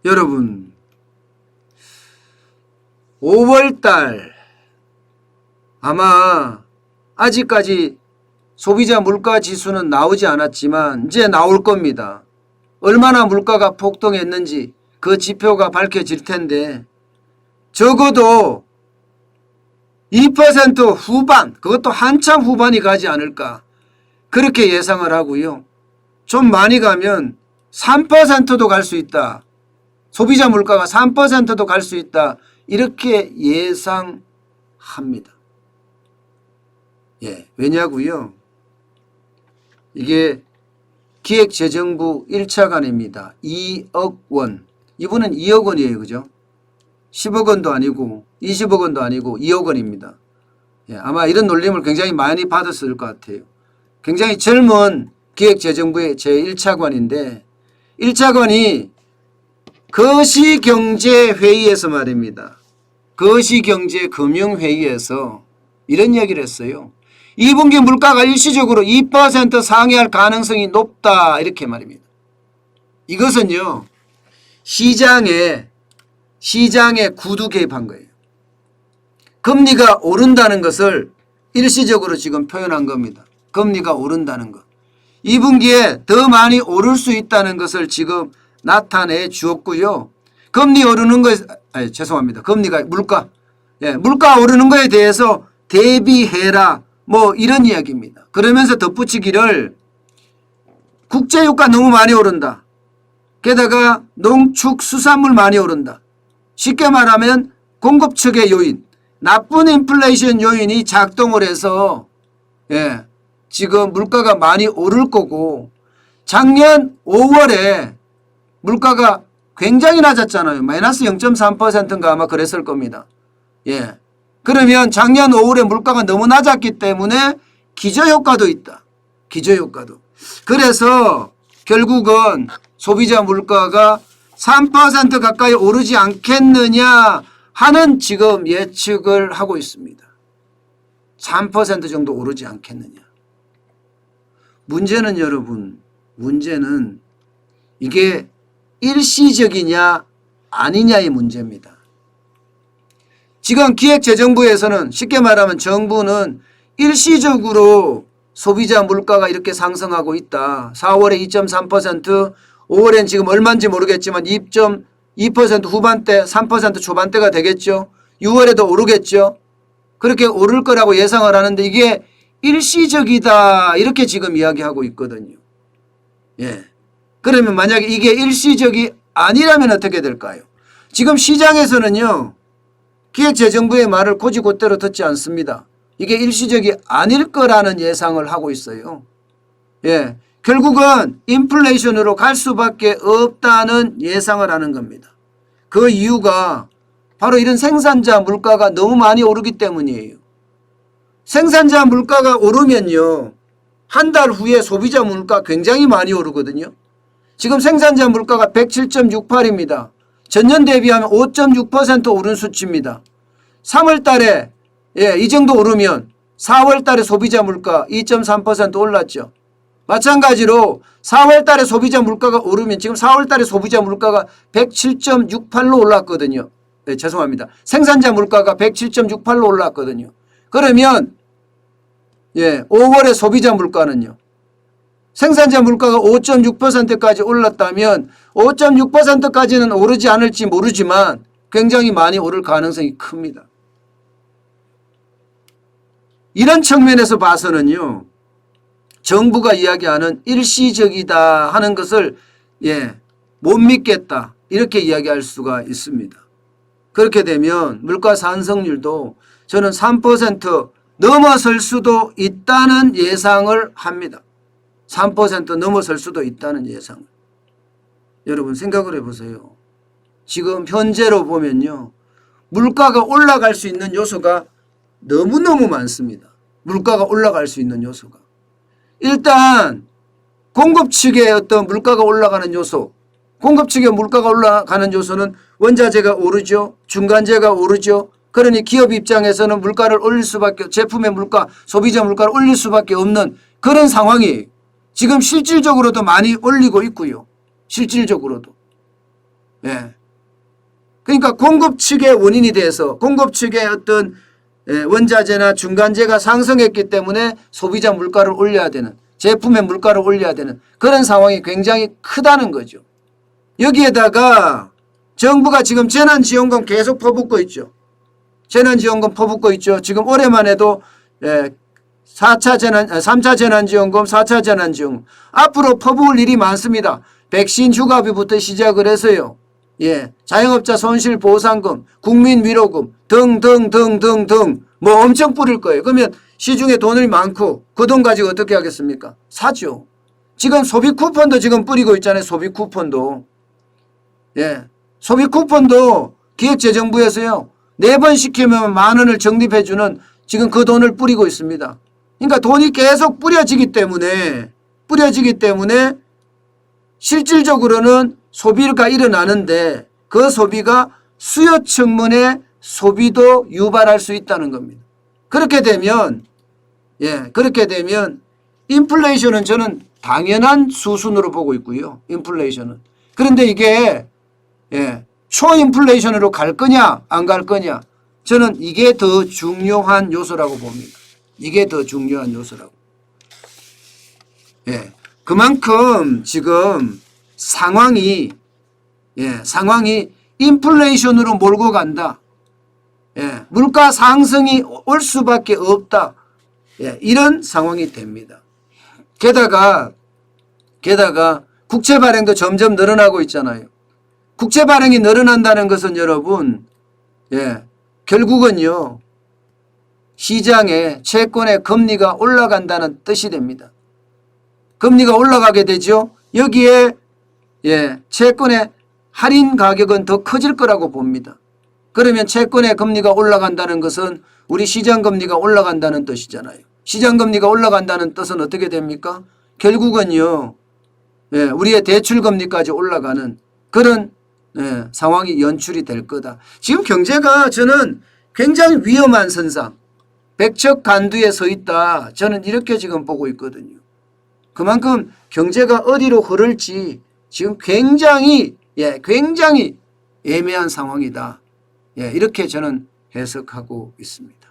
여러분 5월달 아마 아직까지 소비자 물가지수는 나오지 않았지만 이제 나올 겁니다. 얼마나 물가가 폭등했는지 그 지표가 밝혀질 텐데 적어도 2% 후반, 그것도 한참 후반이 가지 않을까 그렇게 예상을 하고요. 좀 많이 가면 3%도 갈 수 있다. 소비자 물가가 3%도 갈 수 있다. 이렇게 예상합니다. 왜냐고요? 이게 기획재정부 1차관입니다. 2억 원. 이분은 2억 원이에요. 그죠? 10억 원도 아니고 20억 원도 아니고 2억 원입니다. 아마 이런 놀림을 굉장히 많이 받았을 것 같아요. 굉장히 젊은 기획재정부의 제1차관인데 1차관이 거시경제회의에서 말입니다. 거시경제금융회의에서 이런 이야기를 했어요. 2분기 물가가 일시적으로 2% 상회할 가능성이 높다 이렇게 말입니다. 이것은요 시장에 구두 개입한 거예요. 금리가 오른다는 것을 일시적으로 지금 표현한 겁니다. 금리가 오른다는 것. 2분기에 더 많이 오를 수 있다는 것을 지금 나타내 주었고요. 금리 오르는 거에 죄송합니다. 금리가 물가 오르는 거에 대해서 대비해라 뭐 이런 이야기입니다. 그러면서 덧붙이기를 국제유가 너무 많이 오른다. 게다가 농축수산물 많이 오른다. 쉽게 말하면 공급 측의 요인, 나쁜 인플레이션 요인이 작동을 해서 지금 물가가 많이 오를 거고 작년 5월에 물가가 굉장히 낮았잖아요. 마이너스 0.3%인가 아마 그랬을 겁니다. 그러면 작년 5월에 물가가 너무 낮았기 때문에 기저효과도 있다. 기저효과도. 그래서 결국은 소비자 물가가 3% 가까이 오르지 않겠느냐 하는 지금 예측을 하고 있습니다. 3% 정도 오르지 않겠느냐. 문제는 여러분, 문제는 이게 일시적이냐 아니냐의 문제입니다. 지금 기획재정부에서는 쉽게 말하면 정부는 일시적으로 소비자 물가가 이렇게 상승하고 있다. 4월에 2.3%, 5월엔 지금 얼마인지 모르겠지만 2.2% 후반대, 3% 초반대가 되겠죠. 6월에도 오르겠죠. 그렇게 오를 거라고 예상을 하는데 이게 일시적이다 이렇게 지금 이야기하고 있거든요. 그러면 만약에 이게 일시적이 아니라면 어떻게 될까요? 지금 시장에서는요. 기획재정부의 말을 곧이곧대로 듣지 않습니다. 이게 일시적이 아닐 거라는 예상을 하고 있어요. 결국은 인플레이션으로 갈 수밖에 없다는 예상을 하는 겁니다. 그 이유가 바로 이런 생산자 물가가 너무 많이 오르기 때문이에요. 생산자 물가가 오르면요. 한 달 후에 소비자 물가 굉장히 많이 오르거든요. 지금 생산자 물가가 107.68입니다. 전년 대비하면 5.6% 오른 수치입니다. 3월 달에 이 정도 오르면 4월 달에 소비자 물가 2.3% 올랐죠. 마찬가지로 4월 달에 소비자 물가가 오르면 지금 4월 달에 소비자 물가가 107.68로 올랐거든요. 죄송합니다. 생산자 물가가 107.68로 올랐거든요. 그러면 5월에 소비자 물가는요. 생산자 물가가 5.6%까지 올랐다면 5.6%까지는 오르지 않을지 모르지만 굉장히 많이 오를 가능성이 큽니다. 이런 측면에서 봐서는요. 정부가 이야기하는 일시적이다 하는 것을 못 믿겠다 이렇게 이야기할 수가 있습니다. 그렇게 되면 물가 상승률도 저는 3% 넘어설 수도 있다는 예상을 합니다. 3% 넘어설 수도 있다는 예상을. 여러분 생각을 해보세요. 지금 현재로 보면요. 물가가 올라갈 수 있는 요소가 너무너무 많습니다. 물가가 올라갈 수 있는 요소가. 일단 공급 측의 어떤 물가가 올라가는 요소, 공급 측의 물가가 올라가는 요소는 원자재가 오르죠. 중간재가 오르죠. 그러니 기업 입장에서는 물가를 올릴 수밖에, 제품의 물가, 소비자 물가를 올릴 수밖에 없는 그런 상황이 지금 실질적으로도 많이 올리고 있고요. 실질적으로도. 예. 그러니까 공급 측의 원인이 돼서 공급 측의 어떤 원자재나 중간재가 상승했기 때문에 소비자 물가를 올려야 되는, 제품의 물가를 올려야 되는 그런 상황이 굉장히 크다는 거죠. 여기에다가 정부가 지금 재난지원금 계속 퍼붓고 있죠. 재난지원금 퍼붓고 있죠. 지금 올해만 해도 3차 재난지원금, 4차 재난지원금 앞으로 퍼부을 일이 많습니다. 백신 주가비부터 시작을 해서요. 예, 자영업자 손실보상금, 국민위로금 등등등등등 뭐 엄청 뿌릴 거예요. 그러면 시중에 돈이 많고 그 돈 가지고 어떻게 하겠습니까? 사죠. 지금 소비 쿠폰도 지금 뿌리고 있잖아요. 소비 쿠폰도. 예, 소비 쿠폰도 기획재정부에서요. 4번 시키면 10,000원을 적립해 주는 지금 그 돈을 뿌리고 있습니다. 그러니까 돈이 계속 뿌려지기 때문에 실질적으로는 소비가 일어나는데 그 소비가 수요 측면의 소비도 유발할 수 있다는 겁니다. 그렇게 되면 인플레이션은 저는 당연한 수순으로 보고 있고요. 인플레이션은. 그런데 이게 초인플레이션으로 갈 거냐 안 갈 거냐, 저는 이게 더 중요한 요소라고 봅니다. 이게 더 중요한 요소라고. 그만큼 지금 상황이 인플레이션으로 몰고 간다. 물가 상승이 올 수밖에 없다. 이런 상황이 됩니다. 게다가 국채 발행도 점점 늘어나고 있잖아요. 국채 발행이 늘어난다는 것은 여러분, 결국은요, 시장에 채권의 금리가 올라간다는 뜻이 됩니다. 금리가 올라가게 되죠. 여기에 채권의 할인 가격은 더 커질 거라고 봅니다. 그러면 채권의 금리가 올라간다는 것은 우리 시장금리가 올라간다는 뜻이잖아요. 시장금리가 올라간다는 뜻은 어떻게 됩니까? 결국은요, 우리의 대출금리까지 올라가는 그런 상황이 연출이 될 거다. 지금 경제가 저는 굉장히 위험한 선상, 백척간두에 서 있다. 저는 이렇게 지금 보고 있거든요. 그만큼 경제가 어디로 흐를지 지금 굉장히 애매한 상황이다. 이렇게 저는 해석하고 있습니다.